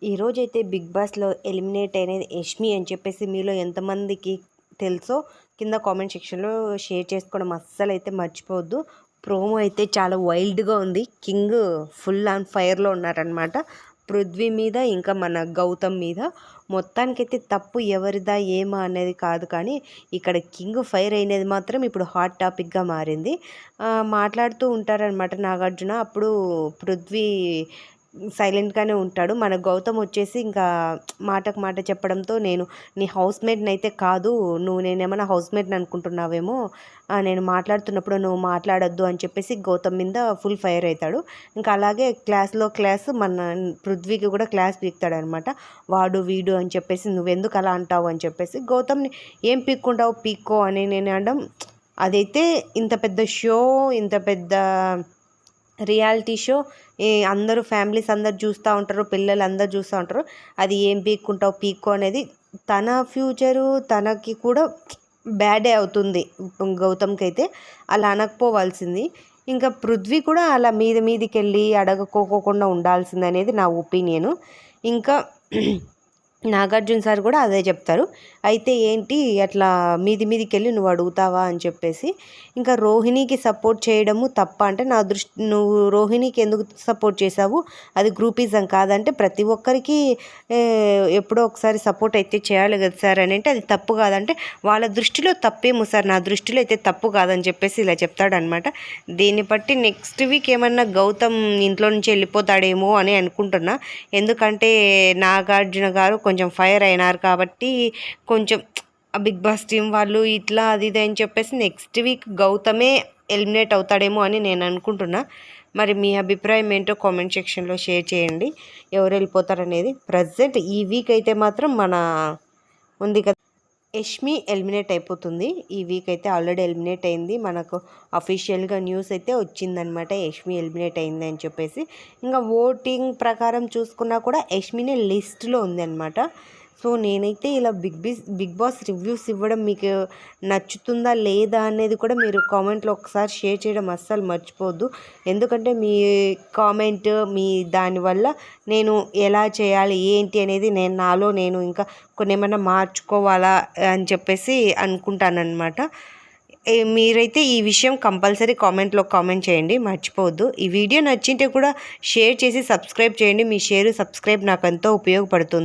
ఈరోజైతే బిగ్ బాస్లో ఎలిమినేట్ అనేది యష్మి అని చెప్పేసి మీలో ఎంతమందికి తెలుసో కింద కామెంట్ సెక్షన్లో షేర్ చేసుకోవడం అస్సలు అయితే మర్చిపోవద్దు. ప్రోమో అయితే చాలా వైల్డ్గా ఉంది. కింగ్ ఫుల్ ఆన్ ఫైర్లో ఉన్నారనమాట. పృథ్వీ మీద ఇంకా మన గౌతమ్ మీద. మొత్తానికైతే తప్పు ఎవరిదా ఏమా అనేది కాదు, కానీ ఇక్కడ కింగ్ ఫైర్ అయినది మాత్రం ఇప్పుడు హాట్ టాపిక్గా మారింది. మాట్లాడుతూ ఉంటారనమాట నాగార్జున. అప్పుడు పృథ్వీ సైలెంట్గానే ఉంటాడు. మన గౌతమ్ వచ్చేసి ఇంకా మాటకు మాట చెప్పడంతో, నేను నీ హౌస్మేట్ని అయితే కాదు, నువ్వు నేనేమన్నా హౌస్మేట్ని అనుకుంటున్నావేమో, నేను మాట్లాడుతున్నప్పుడు నువ్వు మాట్లాడొద్దు అని చెప్పేసి గౌతమ్ మీద ఫుల్ ఫైర్ అవుతాడు. ఇంకా అలాగే క్లాస్ మన పృథ్వీకి కూడా క్లాస్ పీకుతాడనమాట. వాడు వీడు అని చెప్పేసి, నువ్వెందుకు అలా అంటావు అని చెప్పేసి గౌతమ్ని ఏం పీక్కుంటావు పీక్కో అని నేను అనడం. అదైతే ఇంత పెద్ద షో, ఇంత పెద్ద రియాలిటీ షో, అందరూ ఫ్యామిలీస్ అందరు చూస్తూ ఉంటారు, పిల్లలు అందరు చూస్తూ ఉంటారు. అది ఏం పీక్కుంటావు పీక్కో అనేది తన ఫ్యూచరు తనకి కూడా బ్యాడే అవుతుంది. గౌతమ్కి అయితే అలా అనకపోవాల్సింది. ఇంకా పృథ్వీ కూడా అలా మీదికి వెళ్ళి అడగకోకుండా ఉండాల్సింది అనేది నా ఒపీనియను. ఇంకా నాగార్జున సార్ కూడా అదే చెప్తారు. అయితే ఏంటి అట్లా మీదికి వెళ్ళి నువ్వు అడుగుతావా అని చెప్పేసి. ఇంకా రోహిణికి సపోర్ట్ చేయడము తప్ప అంటే, నా దృష్టి నువ్వు రోహిణికి ఎందుకు సపోర్ట్ చేసావు, అది గ్రూపిజం కాదంటే, ప్రతి ఒక్కరికి ఎప్పుడో ఒకసారి సపోర్ట్ అయితే చేయాలి కదా సార్ అని అంటే, అది తప్పు కాదంటే వాళ్ళ దృష్టిలో తప్పేమో సార్, నా దృష్టిలో అయితే తప్పు కాదని చెప్పేసి ఇలా చెప్తాడనమాట. దీన్ని బట్టి నెక్స్ట్ వీక్ ఏమన్నా గౌతమ్ ఇంట్లో నుంచి వెళ్ళిపోతాడేమో అని అనుకుంటున్నా. ఎందుకంటే నాగార్జున గారు కొంచెం ఫైర్ అయినారు కాబట్టి కొంచెం బిగ్ బాస్ టీం వాళ్ళు ఇట్లా అది ఇది అని చెప్పేసి నెక్స్ట్ వీక్ గౌతమే ఎలిమినేట్ అవుతాడేమో అని నేను అనుకుంటున్నా. మరి మీ అభిప్రాయం ఏంటో కామెంట్ సెక్షన్లో షేర్ చేయండి, ఎవరు వెళ్ళిపోతారనేది. ప్రజెంట్ ఈ వీక్ అయితే మాత్రం మన ఉంది కదా యష్మి ఎలిమినేట్ అయిపోతుంది. ఈ వీక్ అయితే ఆల్రెడీ ఎలిమినేట్ అయింది. మనకు అఫీషియల్గా న్యూస్ అయితే వచ్చిందనమాట, యష్మి ఎలిమినేట్ అయింది అని చెప్పేసి. ఇంకా ఓటింగ్ ప్రకారం చూసుకున్నా కూడా యష్మినే లిస్ట్లో ఉంది అనమాట. సో నేనైతే ఇలా బిగ్ బాస్ రివ్యూస్ ఇవ్వడం మీకు నచ్చుతుందా లేదా అనేది కూడా మీరు కామెంట్లో ఒకసారి షేర్ చేయడం అస్సలు మర్చిపోవద్దు. ఎందుకంటే మీ కామెంట్, మీ దానివల్ల నేను ఎలా చేయాలి ఏంటి అనేది నాలో నేను ఇంకా కొన్ని ఏమైనా మార్చుకోవాలా అని చెప్పేసి అనుకుంటానన్నమాట. మీరైతే ఈ విషయం కంపల్సరీ కామెంట్లో కామెంట్ చేయండి, మర్చిపోవద్దు. ఈ వీడియో నచ్చింటే కూడా షేర్ చేసి సబ్స్క్రైబ్ చేయండి. మీ షేర్ సబ్స్క్రైబ్ నాకు ఎంతో ఉపయోగపడుతుంది.